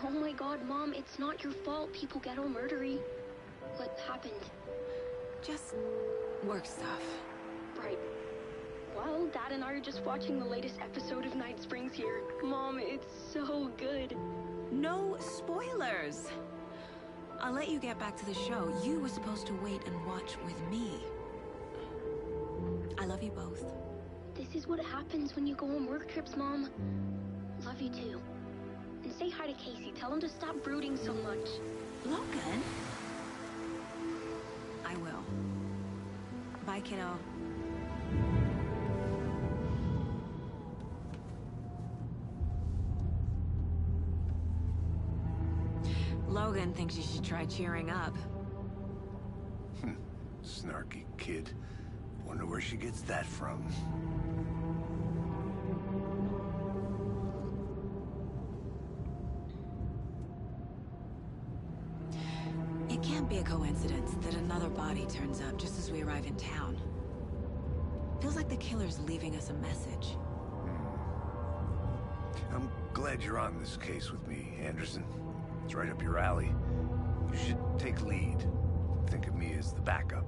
Oh my god, Mom, it's not your fault people get all murdery. What happened? Just work stuff. Right. Well, Dad and I are just watching the latest episode of Night Springs here. Mom, it's so good. No spoilers! I'll let you get back to the show. You were supposed to wait and watch with me. I love you both. This is what happens when you go on work trips, Mom. Love you too. And say hi to Casey. Tell him to stop brooding so much. Logan? I will. Bye, kiddo. Logan thinks you should try cheering up. Snarky kid. Wonder where she gets that from. It can't be a coincidence that another body turns up just as we arrive in town. Feels like the killer's leaving us a message. I'm glad you're on this case with me, Anderson. It's right up your alley. You should take lead. Think of me as the backup.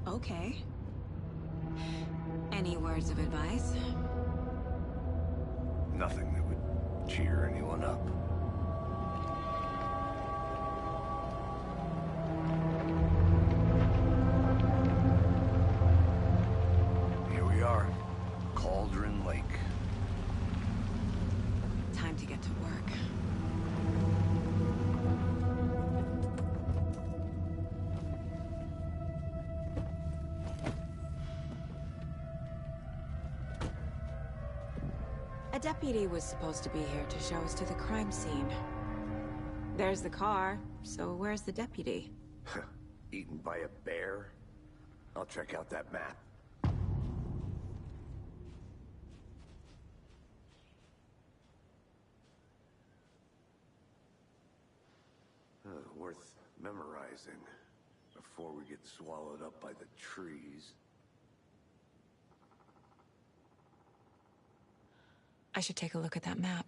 Okay. Any words of advice? Nothing that would cheer anyone up. Here we are. Cauldron Lake. Time to get to work. A deputy was supposed to be here to show us to the crime scene. There's the car, so where's the deputy? Eaten by a bear? I'll check out that map. Worth memorizing before we get swallowed up by the trees. I should take a look at that map.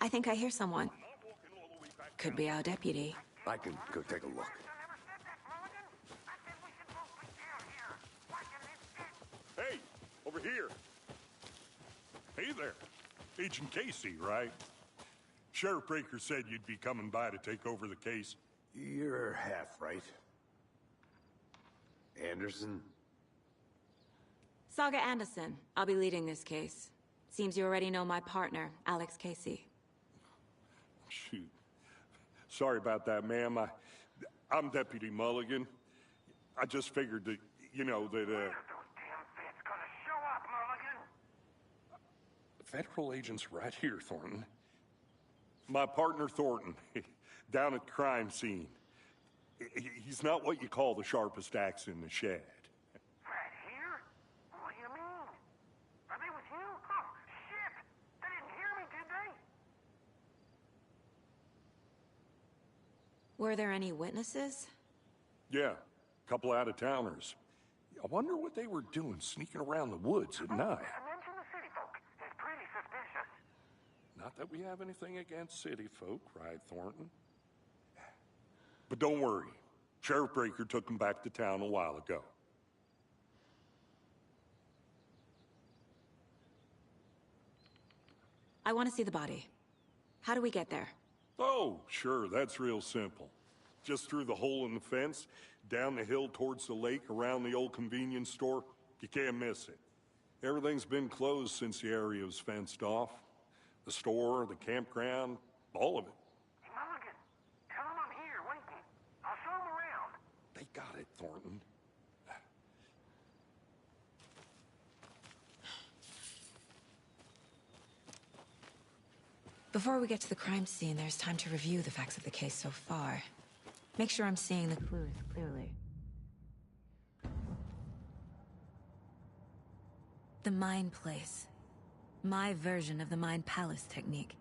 I think I hear someone. Could be our deputy. I can go take a look. Hey, over here. Hey there. Agent Casey, right? Sheriff Breaker said you'd be coming by to take over the case. You're half right. Anderson? Saga Anderson. I'll be leading this case. Seems you already know my partner, Alex Casey. Shoot. Sorry about that, ma'am. I'm Deputy Mulligan. I just figured that, you know, that, When are those damn feds gonna show up, Mulligan? Federal agents right here, Thornton. My partner, Thornton, down at the crime scene. He's not what you call the sharpest axe in the shed. Right here? What do you mean? Are they with you? Oh, shit! They didn't hear me, did they? Were there any witnesses? Yeah, a couple out-of-towners. I wonder what they were doing sneaking around the woods at night. Mention the city folk. It's pretty suspicious. Not that we have anything against city folk, right, Thornton? But don't worry. Sheriff Breaker took them back to town a while ago. I want to see the body. How do we get there? Oh, sure, that's real simple. Just through the hole in the fence, down the hill towards the lake, around the old convenience store. You can't miss it. Everything's been closed since the area was fenced off. The store, the campground, all of it. Hey, Mulligan, tell him I'm here, waiting. I'll show him around. They got it, Thornton. Before we get to the crime scene, there's time to review the facts of the case so far. Make sure I'm seeing the clues clearly. The Mind Place. My version of the Mind Palace technique.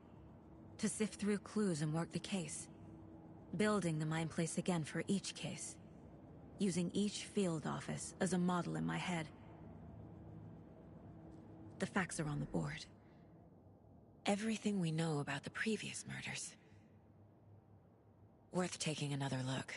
To sift through clues and work the case. Building the Mind Place again for each case. Using each field office as a model in my head. The facts are on the board. Everything we know about the previous murders. Worth taking another look.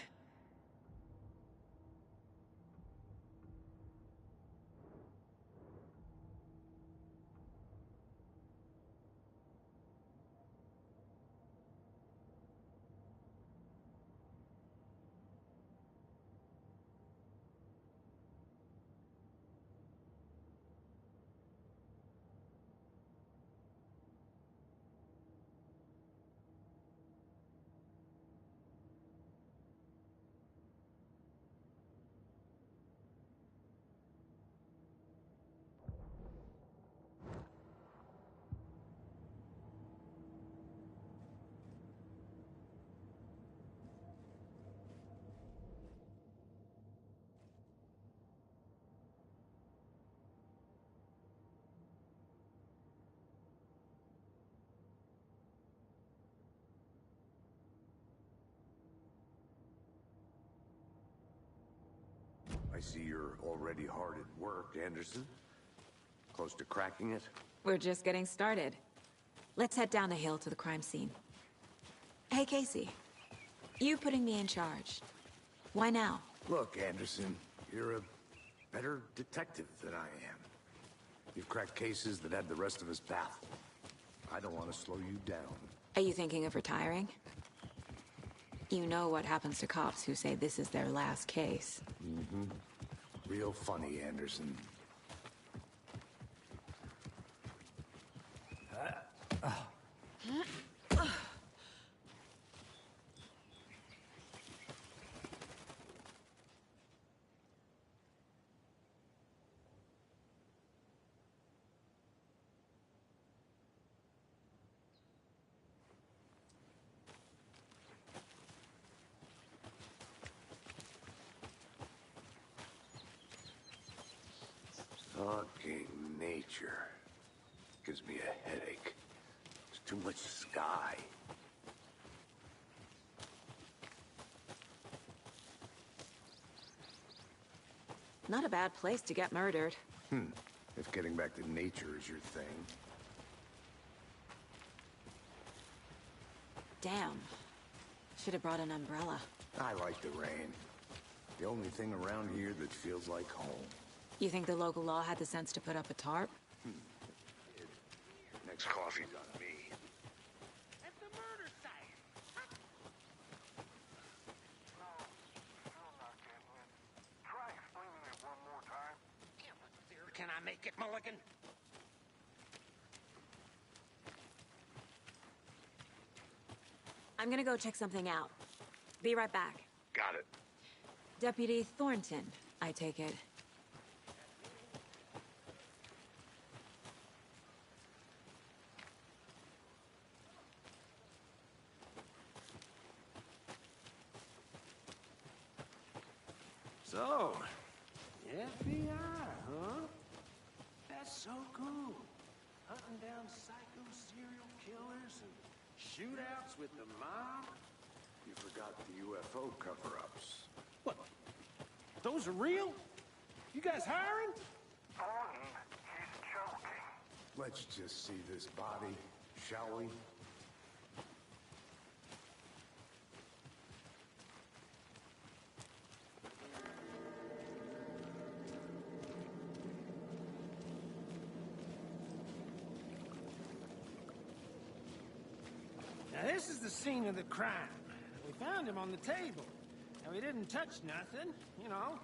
I see you're already hard at work, Anderson. Close to cracking it? We're just getting started. Let's head down the hill to the crime scene. Hey, Casey. You putting me in charge. Why now? Look, Anderson, you're a better detective than I am. You've cracked cases that had the rest of us baffled. I don't want to slow you down. Are you thinking of retiring? You know what happens to cops who say this is their last case. Mm-hmm. Real funny, Anderson. Fucking nature. Gives me a headache. There's too much sky. Not a bad place to get murdered. If getting back to nature is your thing. Damn. Should have brought an umbrella. I like the rain. The only thing around here that feels like home. You think the local law had the sense to put up a tarp? Next coffee's on me. At the murder site. No, still not getting it. Try explaining it one more time. Can I make it, Mulligan? I'm gonna go check something out. Be right back. Got it. Deputy Thornton, I take it. So, FBI, huh? That's so cool. Hunting down psycho serial killers and shootouts with the mob. You forgot the UFO cover-ups. What? Those are real? You guys hiring? Thornton, he's joking. Let's just see this body, shall we? Now this is the scene of the crime. We found him on the table. Now, we didn't touch nothing, you know,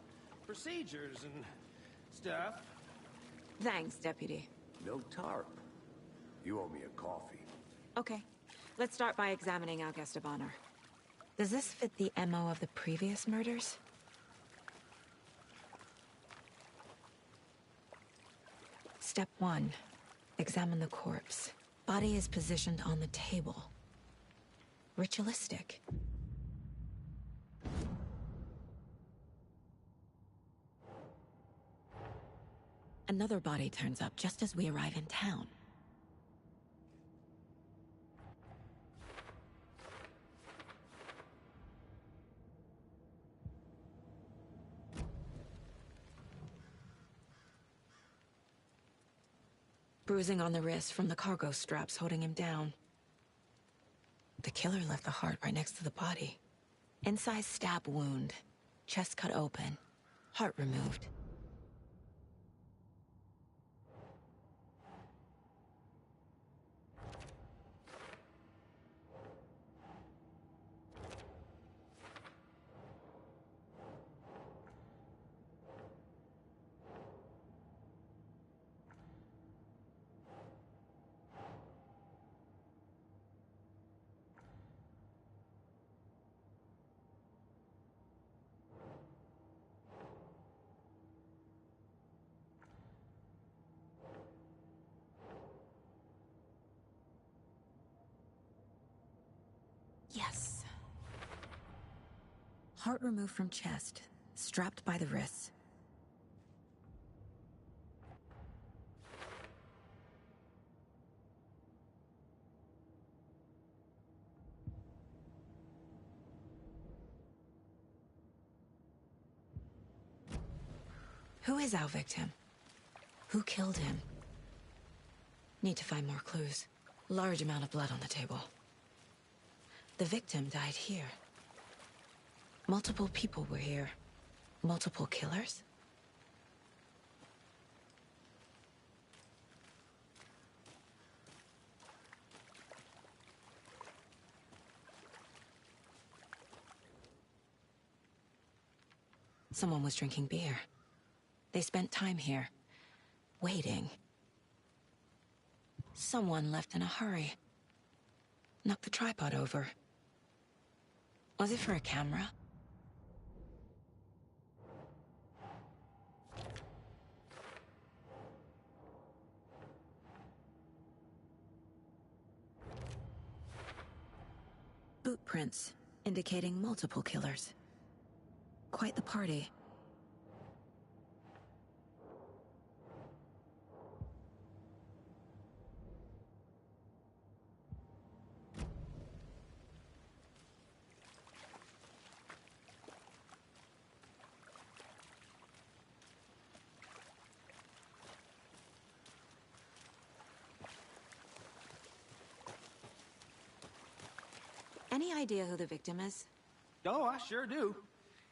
procedures and stuff. Thanks, Deputy. No tarp. You owe me a coffee. Okay. Let's start by examining our guest of honor. Does this fit the MO of the previous murders? Step 1. Examine the corpse. Body is positioned on the table. Ritualistic. Another body turns up just as we arrive in town. Bruising on the wrist from the cargo straps holding him down. The killer left the heart right next to the body. Incised stab wound. Chest cut open. Heart removed. Yes. Heart removed from chest, strapped by the wrists. Who is our victim? Who killed him? Need to find more clues. Large amount of blood on the table. The victim died here. Multiple people were here. Multiple killers? Someone was drinking beer. They spent time here, waiting. Someone left in a hurry. Knocked the tripod over. Was it for a camera? Boot prints, indicating multiple killers. Quite the party. Any idea who the victim is? Oh, I sure do.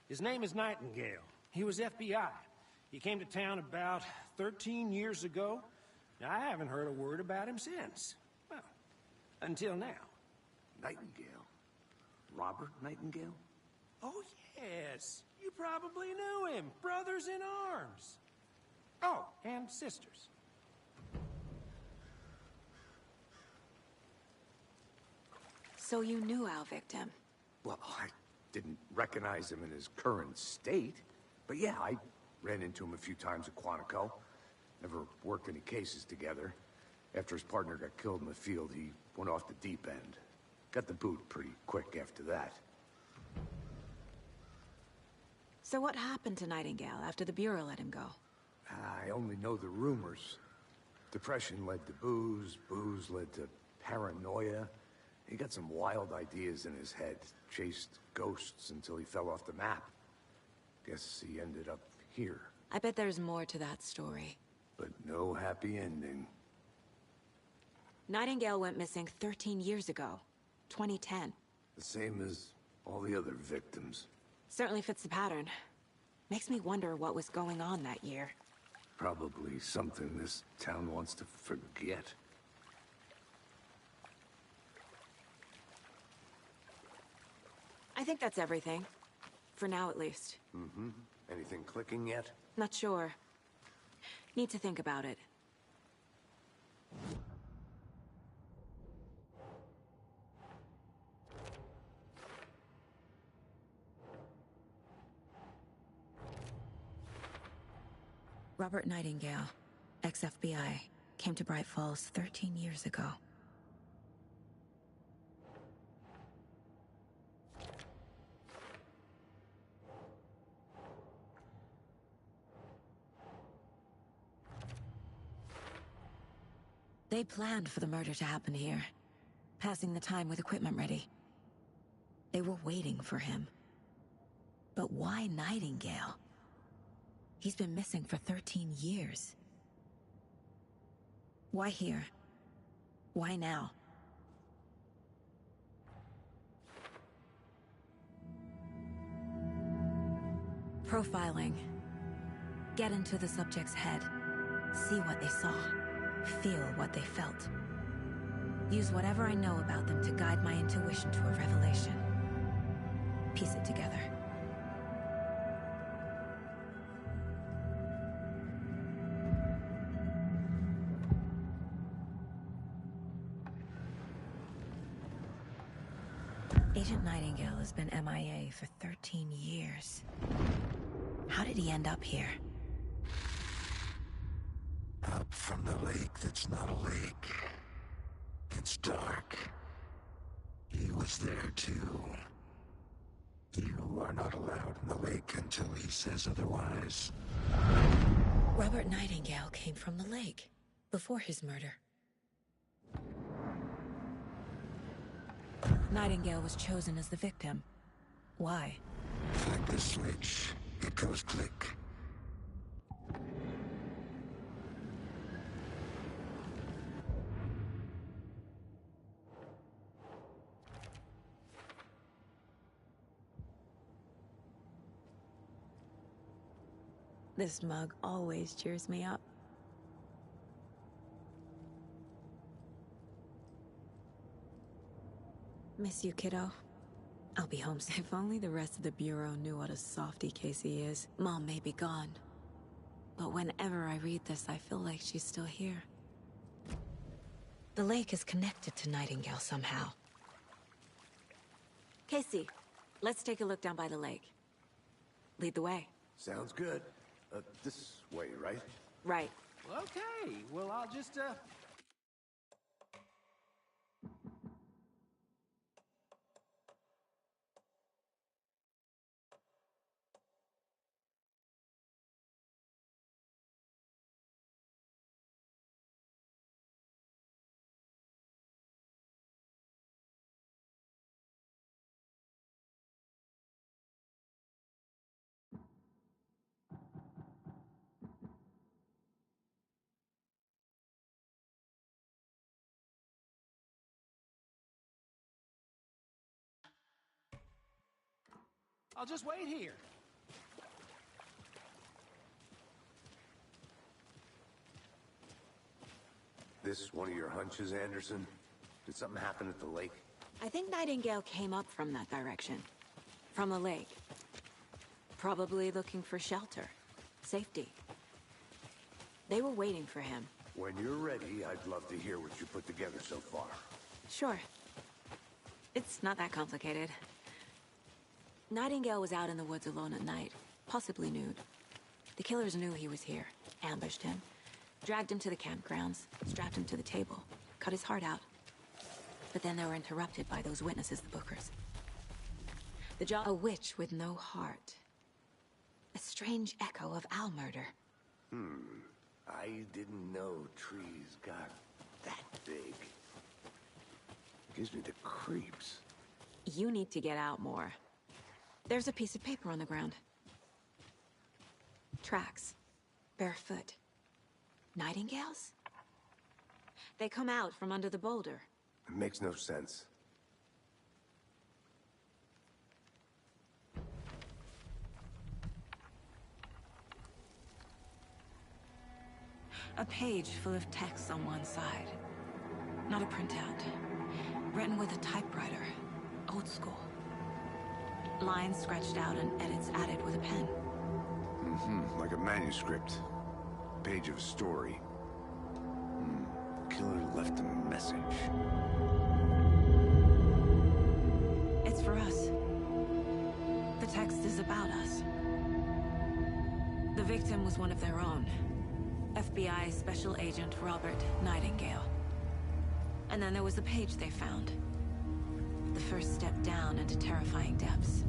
His name is Nightingale. He was FBI. He came to town about 13 years ago. I haven't heard a word about him since. Well, until now. Nightingale? Robert Nightingale? Oh, yes. You probably knew him. Brothers in arms. Oh, and sisters. So you knew our victim? Well, I didn't recognize him in his current state. But yeah, I ran into him a few times at Quantico. Never worked any cases together. After his partner got killed in the field, he went off the deep end. Got the boot pretty quick after that. So what happened to Nightingale after the Bureau let him go? I only know the rumors. Depression led to booze, booze led to paranoia. He got some wild ideas in his head, chased ghosts until he fell off the map. Guess he ended up here. I bet there's more to that story. But no happy ending. Nightingale went missing 13 years ago, 2010. The same as all the other victims. Certainly fits the pattern. Makes me wonder what was going on that year. Probably something this town wants to forget. I think that's everything. For now, at least. Mm-hmm. Anything clicking yet? Not sure. Need to think about it. Robert Nightingale, ex-FBI, came to Bright Falls 13 years ago. They planned for the murder to happen here, passing the time with equipment ready. They were waiting for him. But why Nightingale? He's been missing for 13 years. Why here? Why now? Profiling. Get into the subject's head. See what they saw. Feel what they felt. Use whatever I know about them to guide my intuition to a revelation. Piece it together. Agent Nightingale has been MIA for 13 years. How did he end up here? Up from the lake that's not a lake. It's dark. He was there too. You are not allowed in the lake until he says otherwise. Robert Nightingale came from the lake, before his murder. Nightingale was chosen as the victim. Why? Flick the switch. It goes click. This mug always cheers me up. Miss you, kiddo. I'll be home soon. If only the rest of the Bureau knew what a softy Casey is. Mom may be gone, but whenever I read this, I feel like she's still here. The lake is connected to Nightingale somehow. Casey, let's take a look down by the lake. Lead the way. Sounds good. This way, right? Right. Okay, well, I'll just, I'll just wait here. This one of your hunches, Anderson? Did something happen at the lake? I think Nightingale came up from that direction. From the lake. Probably looking for shelter. Safety. They were waiting for him. When you're ready, I'd love to hear what you put together so far. Sure. It's not that complicated. Nightingale was out in the woods alone at night, possibly nude. The killers knew he was here, ambushed him, dragged him to the campgrounds, strapped him to the table, cut his heart out. But then they were interrupted by those witnesses, the Bookers. A witch with no heart. A strange echo of Al murder. I didn't know trees got that big. Gives me the creeps. You need to get out more. There's a piece of paper on the ground. Tracks. Barefoot. Nightingales? They come out from under the boulder. It makes no sense. A page full of text on one side. Not a printout. Written with a typewriter. Old school. Lines scratched out and edits added with a pen. Mm-hmm, like a manuscript. Page of a story. Killer left a message. It's for us. The text is about us. The victim was one of their own. FBI Special Agent Robert Nightingale. And then there was the page they found. The first step down into terrifying depths.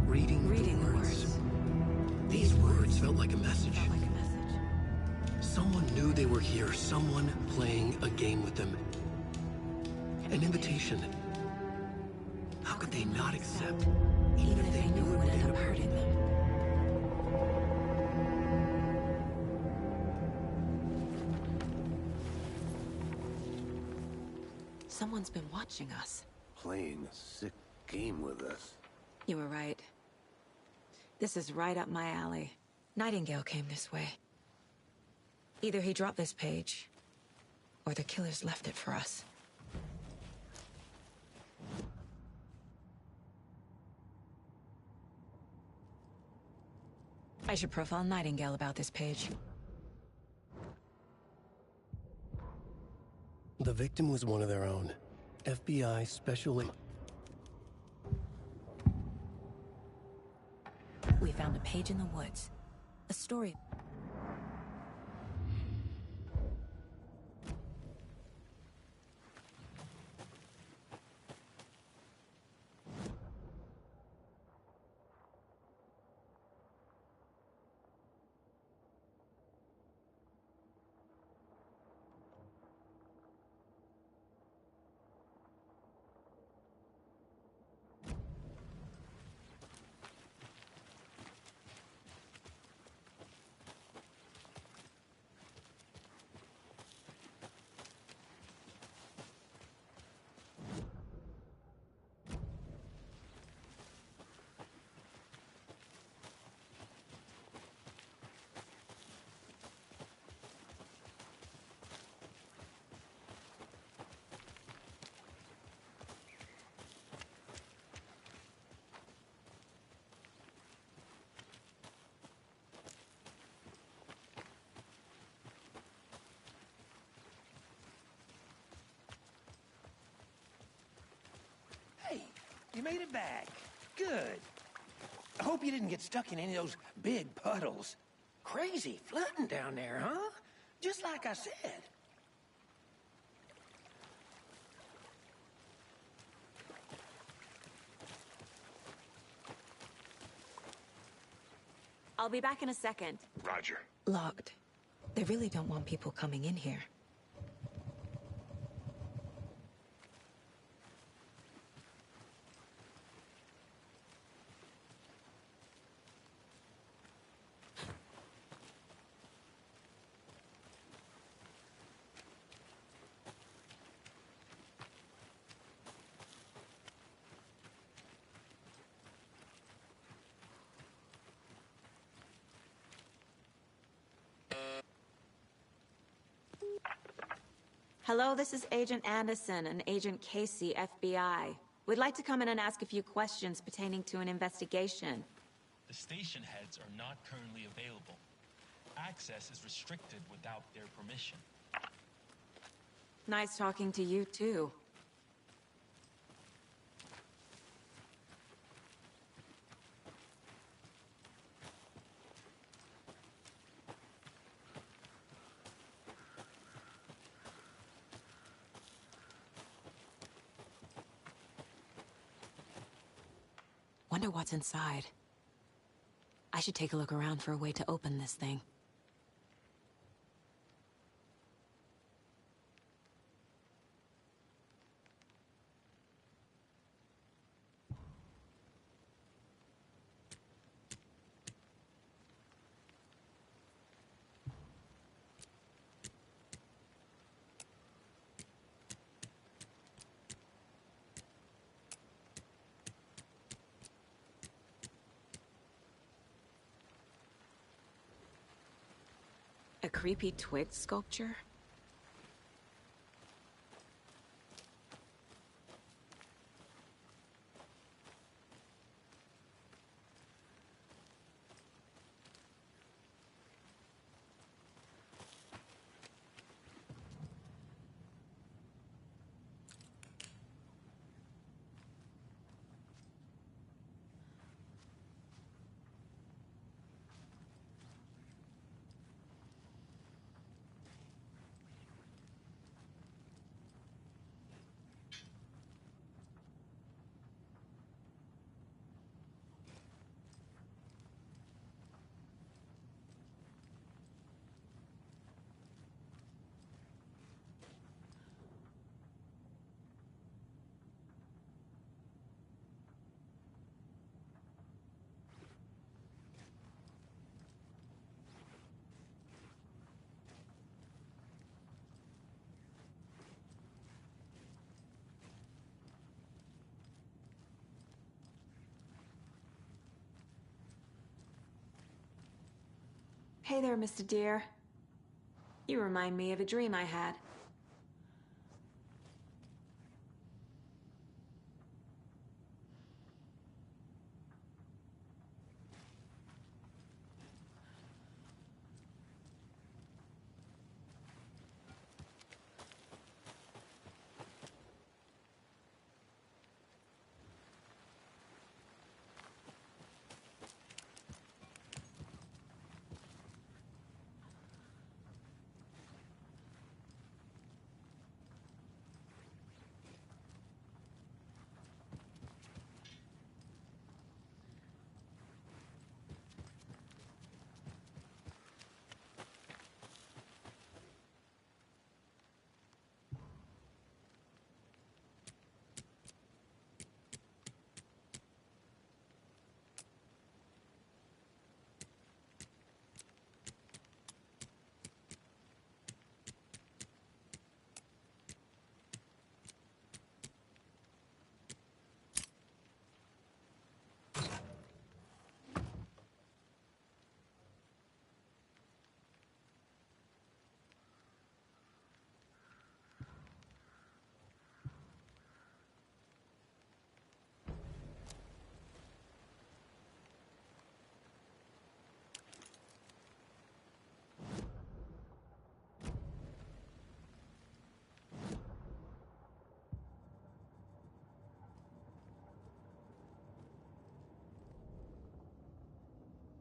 Reading the words. These words felt like a message. Someone knew they were here, someone playing a game with them. An invitation. How could they not accept, even if they knew it would end up hurting them? Someone's been watching us. Playing a sick game with us. You were right. This is right up my alley. Nightingale came this way. Either he dropped this page, or the killers left it for us. I should profile Nightingale about this page. The victim was one of their own. FBI Special Agent. We found a page in the woods. A story. Hey, you made it back. Good. I hope you didn't get stuck in any of those big puddles. Crazy flooding down there, huh? Just like I said. I'll be back in a second. Roger. Locked. They really don't want people coming in here. Hello, this is Agent Anderson and Agent Casey, FBI. We'd like to come in and ask a few questions pertaining to an investigation. The station heads are not currently available. Access is restricted without their permission. Nice talking to you, too. Wonder what's inside. I should take a look around for a way to open this thing. A creepy twig sculpture? Hey there, Mr. Deer. You remind me of a dream I had.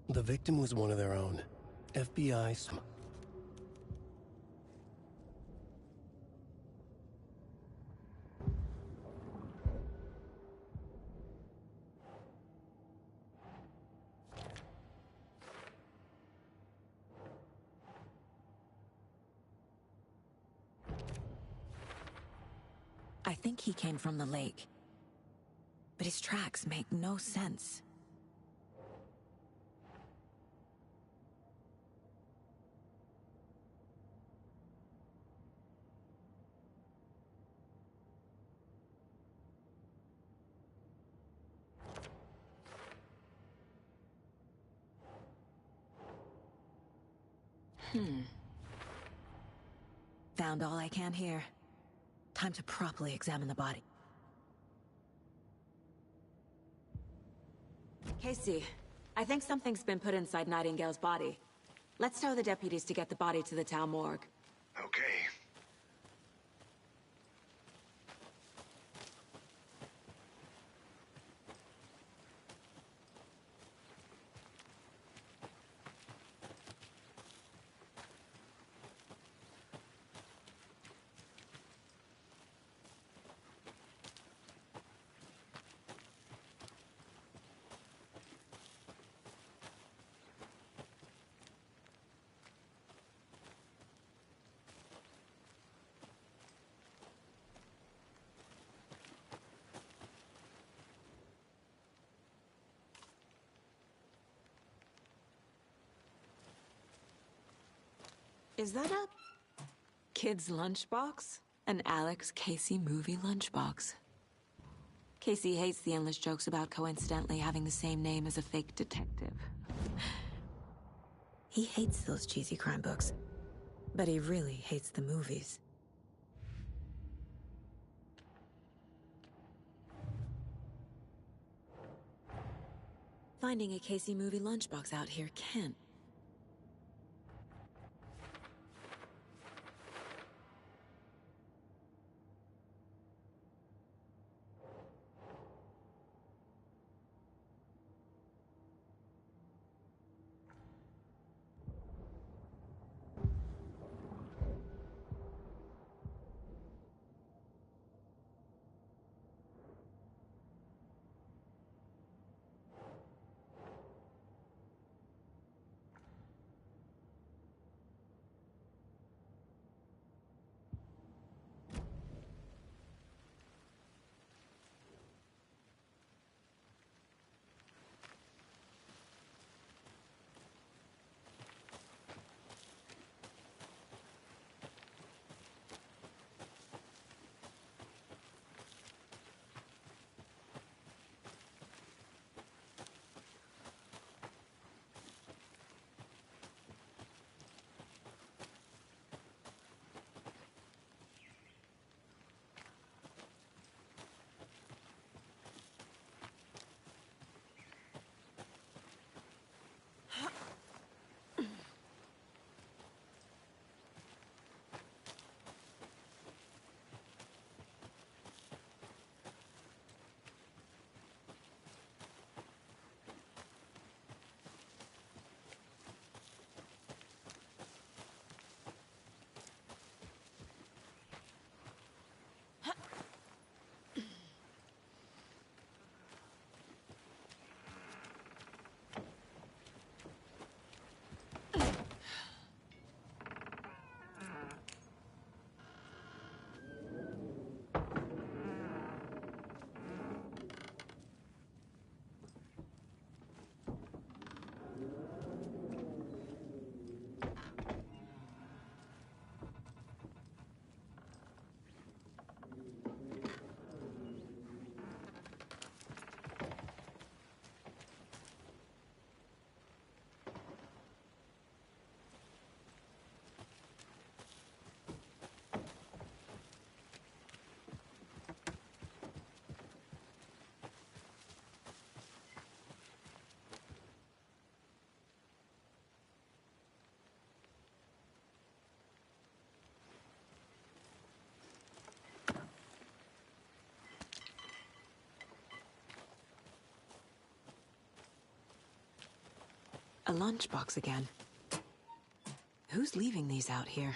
The victim was one of their own. FBI. I think he came from the lake. But his tracks make no sense. Found all I can here. Time to properly examine the body. Casey, I think something's been put inside Nightingale's body. Let's tell the deputies to get the body to the town morgue. Okay. Is that a kid's lunchbox? An Alex Casey movie lunchbox. Casey hates the endless jokes about coincidentally having the same name as a fake detective. He hates those cheesy crime books, but he really hates the movies. Finding a Casey movie lunchbox out here can't. A lunchbox again. Who's leaving these out here?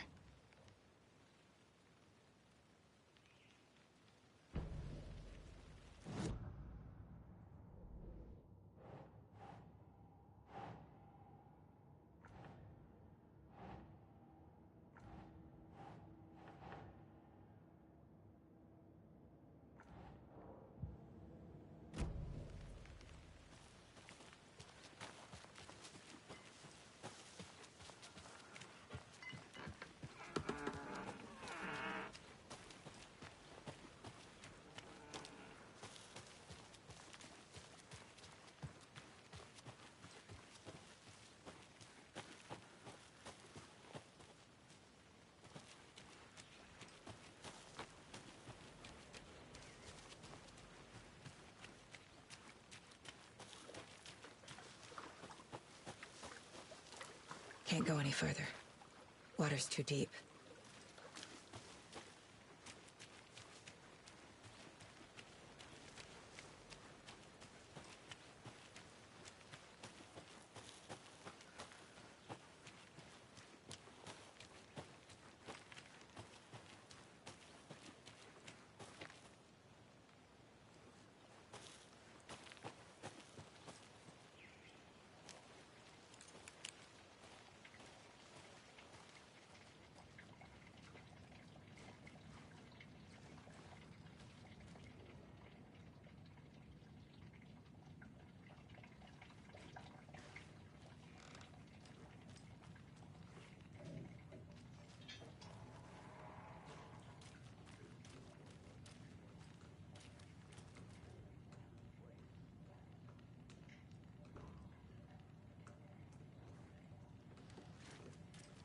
Can't go any further. Water's too deep.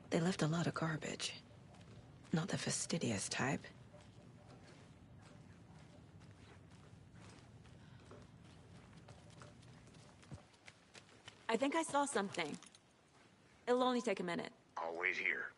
They left a lot of garbage. Not the fastidious type. I think I saw something. It'll only take a minute. I'll wait here.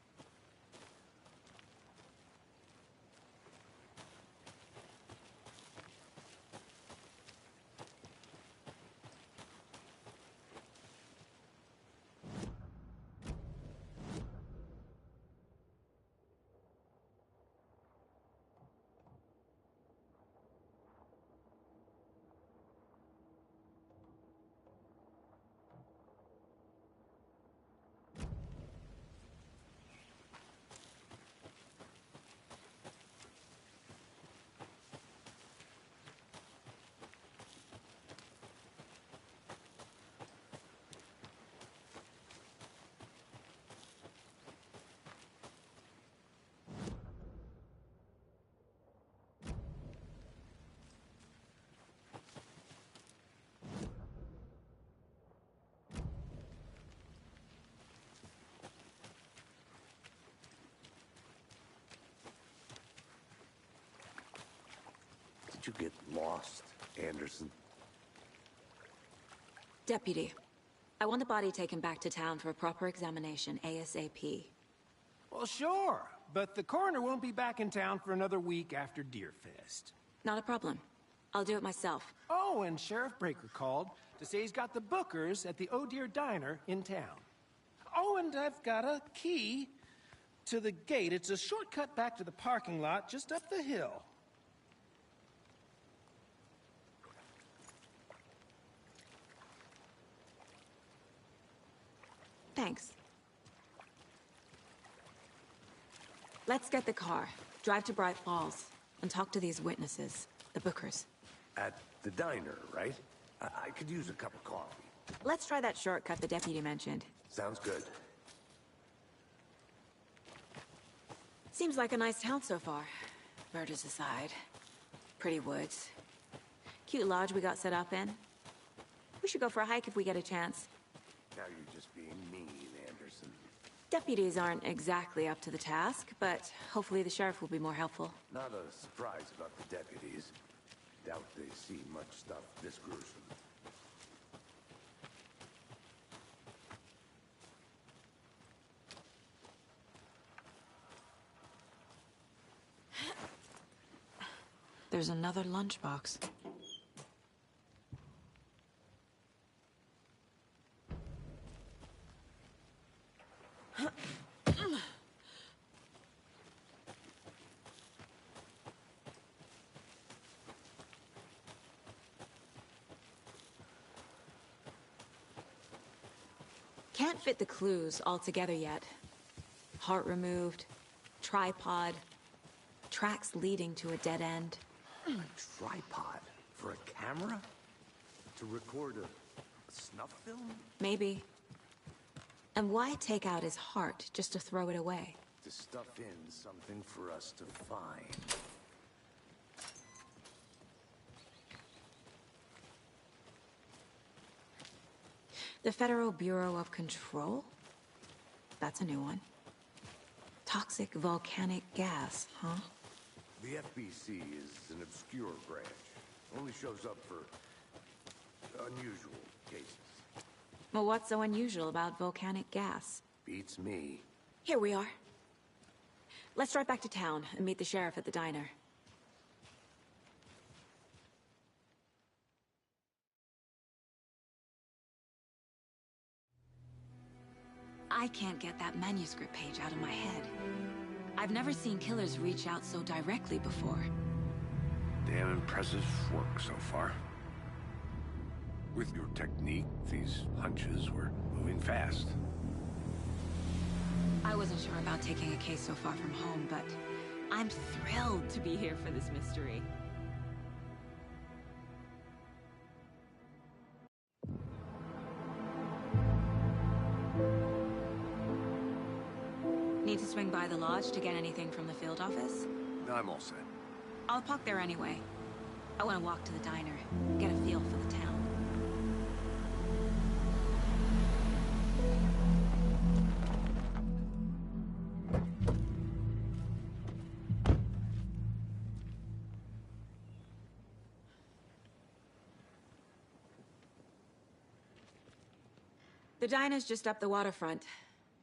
Did you get lost, Anderson? Deputy, I want the body taken back to town for a proper examination, ASAP. Well, sure, but the coroner won't be back in town for another week after Deerfest. Not a problem. I'll do it myself. Oh, and Sheriff Breaker called to say he's got the Bookers at the Oh Dear Diner in town. Oh, and I've got a key to the gate. It's a shortcut back to the parking lot just up the hill. Thanks. Let's get the car, drive to Bright Falls, and talk to these witnesses, the Bookers. At the diner, right? I could use a cup of coffee. Let's try that shortcut the deputy mentioned. Sounds good. Seems like a nice town so far. Murders aside. Pretty woods. Cute lodge we got set up in. We should go for a hike if we get a chance. Now you're just being mean, Anderson. Deputies aren't exactly up to the task, but hopefully the sheriff will be more helpful. Not a surprise about the deputies. Doubt they see much stuff this gruesome. There's another lunchbox. Can't fit the clues all together yet. Heart removed, tripod, tracks leading to a dead end. A tripod? For a camera? To record a snuff film? Maybe. And why take out his heart just to throw it away? To stuff in something for us to find. The Federal Bureau of Control? That's a new one. Toxic volcanic gas, huh? The FBC is an obscure branch. Only shows up for unusual cases. Well, what's so unusual about volcanic gas? Beats me. Here we are. Let's drive back to town and meet the sheriff at the diner. I can't get that manuscript page out of my head. I've never seen killers reach out so directly before. Damn impressive work so far. With your technique, these hunches were moving fast. I wasn't sure about taking a case so far from home, but I'm thrilled to be here for this mystery. Need to swing by the lodge to get anything from the field office? No, I'm all set. I'll park there anyway. I want to walk to the diner, get a feel for the town. The diner's just up the waterfront.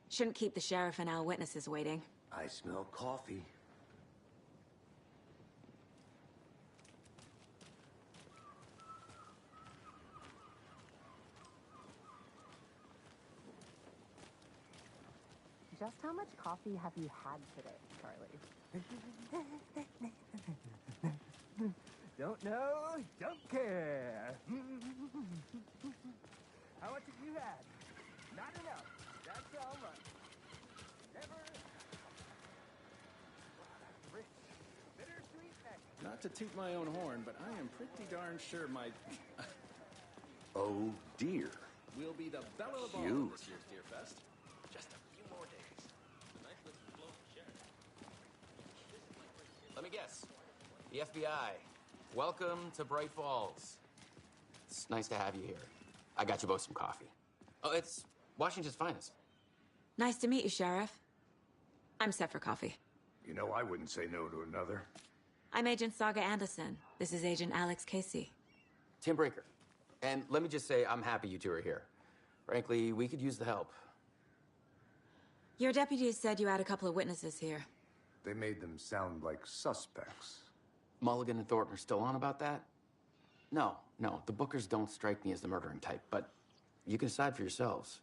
Shouldn't keep the sheriff and our witnesses waiting. I smell coffee. Just how much coffee have you had today, Charlie? Don't know, don't care. How much have you had? Not enough. That's all right. Never. Rich. Bittersweet next. Not to toot my own horn, but I am pretty darn sure my... Oh, dear. will be the belle of the ball Cute. this year's Deer Fest. Just a few more days. Nice looking float, Sheriff. Let me guess. The FBI. Welcome to Bright Falls. It's nice to have you here. I got you both some coffee. Oh, it's Washington's finest. Nice to meet you, Sheriff. I'm set for coffee. You know, I wouldn't say no to another. I'm Agent Saga Anderson. This is Agent Alex Casey. Tim Breaker. And let me just say, I'm happy you two are here. Frankly, we could use the help. Your deputies said you had a couple of witnesses here. They made them sound like suspects. Mulligan and Thornton are still on about that? No, the Bookers don't strike me as the murdering type, but you can decide for yourselves.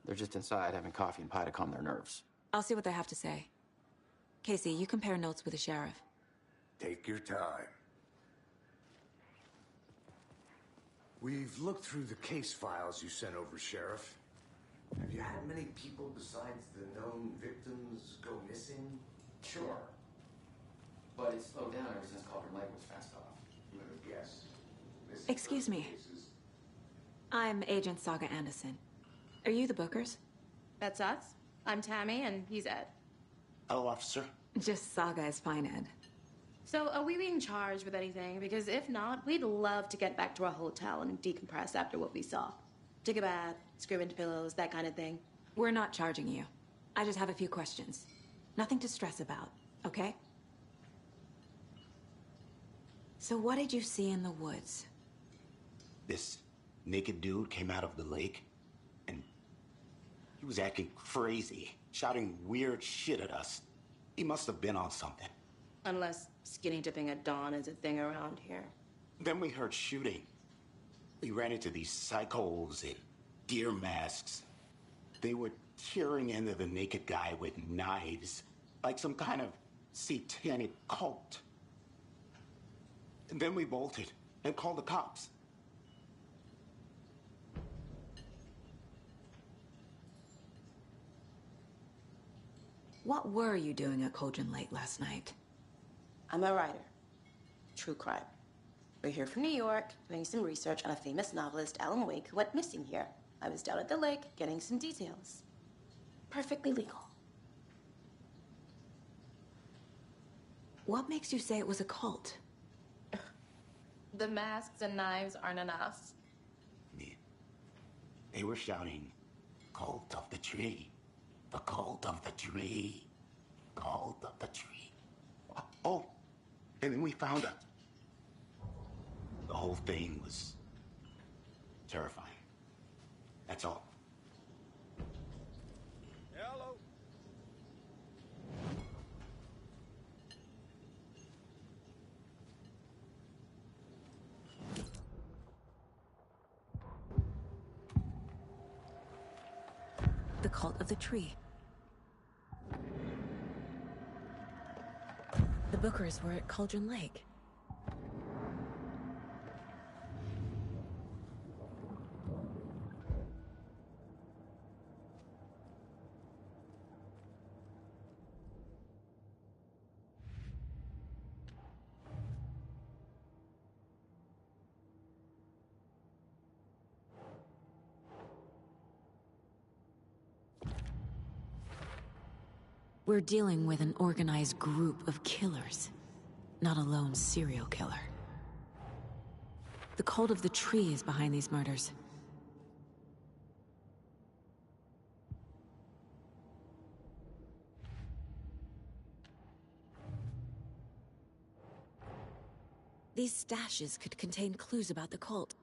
They're just inside having coffee and pie to calm their nerves. I'll see what they have to say. Casey, you compare notes with the sheriff. Take your time. We've looked through the case files you sent over, Sheriff. Have you had many people besides the known victims go missing? Sure. But it's slowed down ever since Culver Lake was fenced off. Let me guess. Excuse me. I'm Agent Saga Anderson. Are you the Bookers? That's us. I'm Tammy, and he's Ed. Hello, officer. Just Saga is fine, Ed. So, are we being charged with anything? Because if not, we'd love to get back to our hotel and decompress after what we saw. Take a bath, scream into pillows, that kind of thing. We're not charging you. I just have a few questions. Nothing to stress about, okay? So what did you see in the woods? This naked dude came out of the lake, and he was acting crazy, shouting weird shit at us. He must have been on something. Unless skinny dipping at dawn is a thing around here. Then we heard shooting. We ran into these psychos in deer masks. They were tearing into the naked guy with knives, like some kind of satanic cult. And then we bolted and called the cops. What were you doing at Cauldron Lake last night? I'm a writer. True crime. We're here from New York, doing some research on a famous novelist, Alen Wake, who went missing here. I was down at the lake, getting some details. Perfectly legal. What makes you say it was a cult? The masks and knives aren't enough. They were shouting, "Cult of the tree. The cult of the tree. Cult of the tree." Oh, and then we found her. The whole thing was terrifying. That's all. Hello. The cult of the tree. The Bookers were at Cauldron Lake. We're dealing with an organized group of killers, not a lone serial killer. The cult of the tree is behind these murders. These stashes could contain clues about the cult.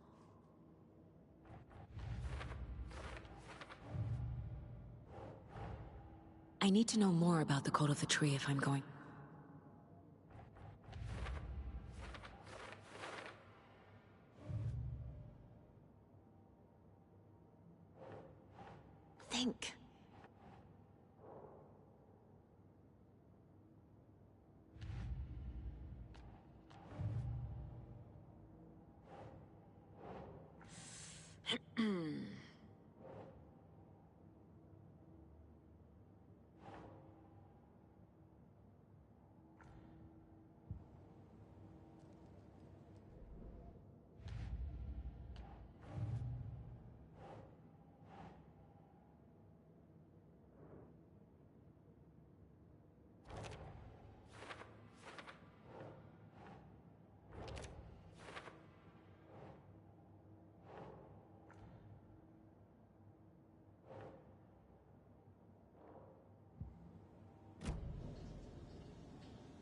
I need to know more about the cult of the tree if I'm going. Think.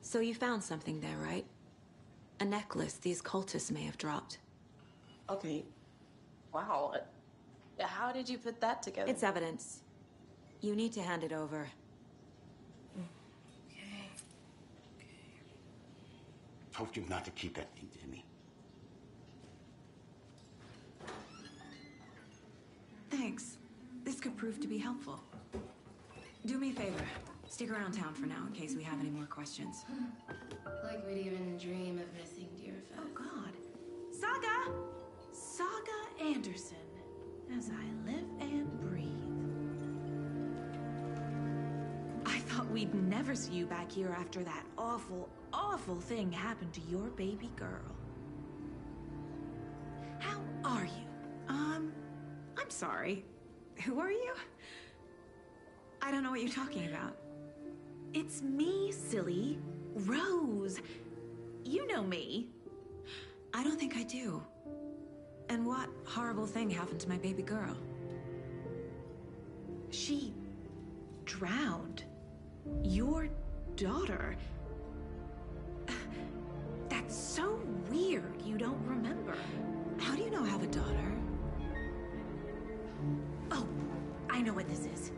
So you found something there, right? A necklace these cultists may have dropped. Okay. Wow. How did you put that together? It's evidence. You need to hand it over. Okay. Told you not to keep that thing to me. Thanks. This could prove to be helpful. Do me a favor. Stick around town for now in case we have any more questions. Like we'd even dream of missing Deerfest. Oh, God. Saga! Saga Anderson. As I live and breathe. I thought we'd never see you back here after that awful, awful thing happened to your baby girl. How are you? I'm sorry. Who are you? I don't know what you're talking about. It's me, silly. Rose. You know me. I don't think I do. And what horrible thing happened to my baby girl? She drowned. Your daughter. That's so weird you don't remember. How do you know I have a daughter? Oh, I know what this is.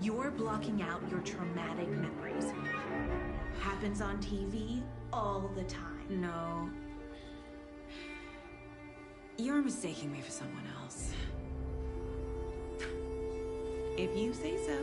You're blocking out your traumatic memories. Happens on TV all the time. No. You're mistaking me for someone else. If you say so.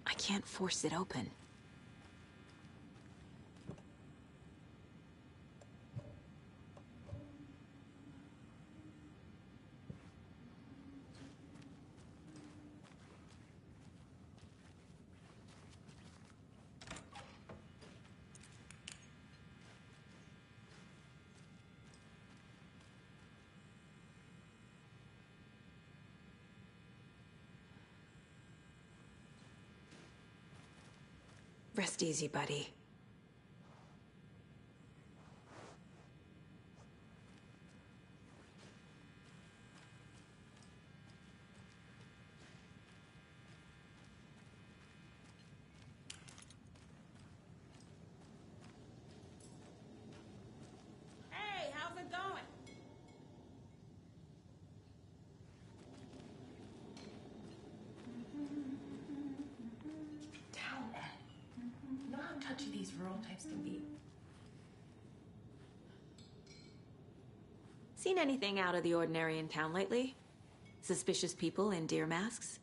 I can't force it open. Rest easy, buddy. Hey, how's it going? Down, Ed. You know how touchy these rural types can be. Seen anything out of the ordinary in town lately? Suspicious people in deer masks?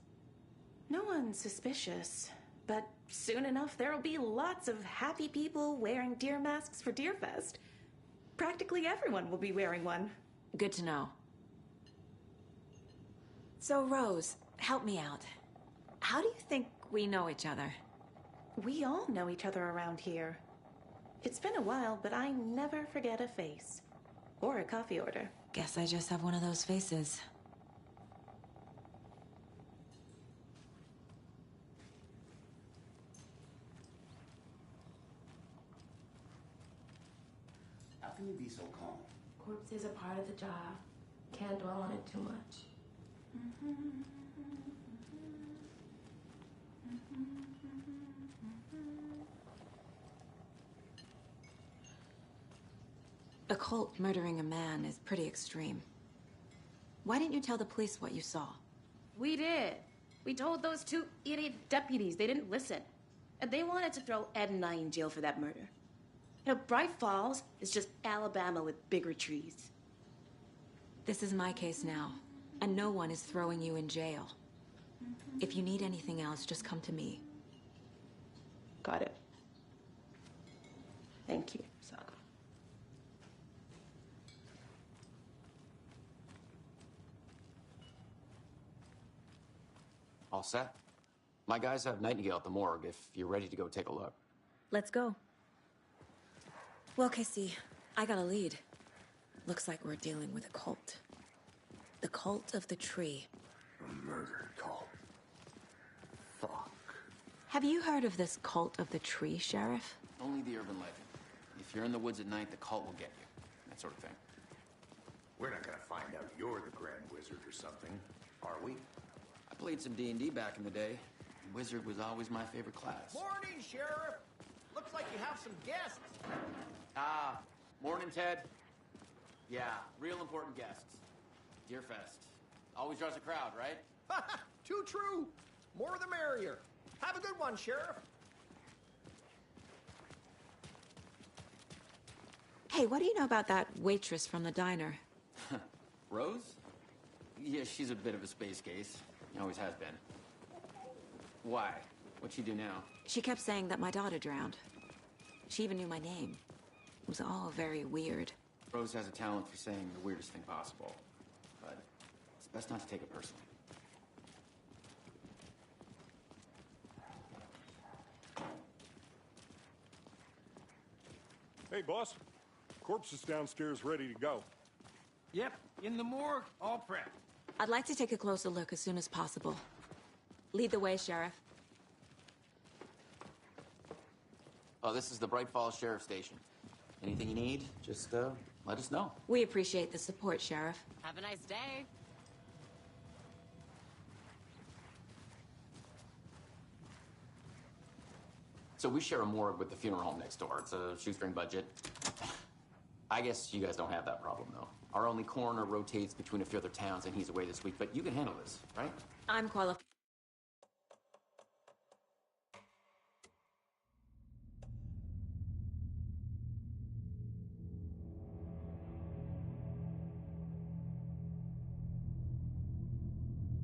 No one's suspicious, but soon enough there'll be lots of happy people wearing deer masks for Deerfest. Practically everyone will be wearing one. Good to know. So, Rose, help me out. How do you think we know each other? We all know each other around here. It's been a while, but I never forget a face. Or a coffee order. Guess I just have one of those faces. How can you be so calm? Corpses are part of the job. Can't dwell on it too much. A cult murdering a man is pretty extreme. Why didn't you tell the police what you saw? We did. We told those two idiot deputies. They didn't listen. And they wanted to throw Ed and I in jail for that murder. You know, Bright Falls is just Alabama with bigger trees. This is my case now, and no one is throwing you in jail. If you need anything else, just come to me. Got it. Thank you, Saga. All set? My guys have Nightingale at the morgue if you're ready to go take a look. Let's go. Well, Casey, I got a lead. Looks like we're dealing with a cult. The cult of the tree. A murder cult. Fuck. Have you heard of this cult of the tree, Sheriff? Only the urban legend. If you're in the woods at night, the cult will get you. That sort of thing. We're not gonna find out you're the Grand Wizard or something, are we? I played some D&D back in the day. Wizard was always my favorite class. Morning, Sheriff. Looks like you have some guests. Ah, morning, Ted. Yeah, real important guests. Deerfest. Always draws a crowd, right? Too true. More the merrier. Have a good one, Sheriff. Hey, what do you know about that waitress from the diner? Rose? Yeah, she's a bit of a space case. Always has been. Why? What'd she do now? She kept saying that my daughter drowned. She even knew my name. It was all very weird. Rose has a talent for saying the weirdest thing possible. But it's best not to take it personally. Hey, boss. Corpse is downstairs ready to go. Yep, in the morgue, all prepped. I'd like to take a closer look as soon as possible. Lead the way, Sheriff. Oh, this is the Bright Falls Sheriff Station. Anything you need, just let us know. We appreciate the support, Sheriff. Have a nice day. So we share a morgue with the funeral home next door. It's a shoestring budget. I guess you guys don't have that problem, though. Our only coroner rotates between a few other towns, and he's away this week, but you can handle this, right? I'm qualified.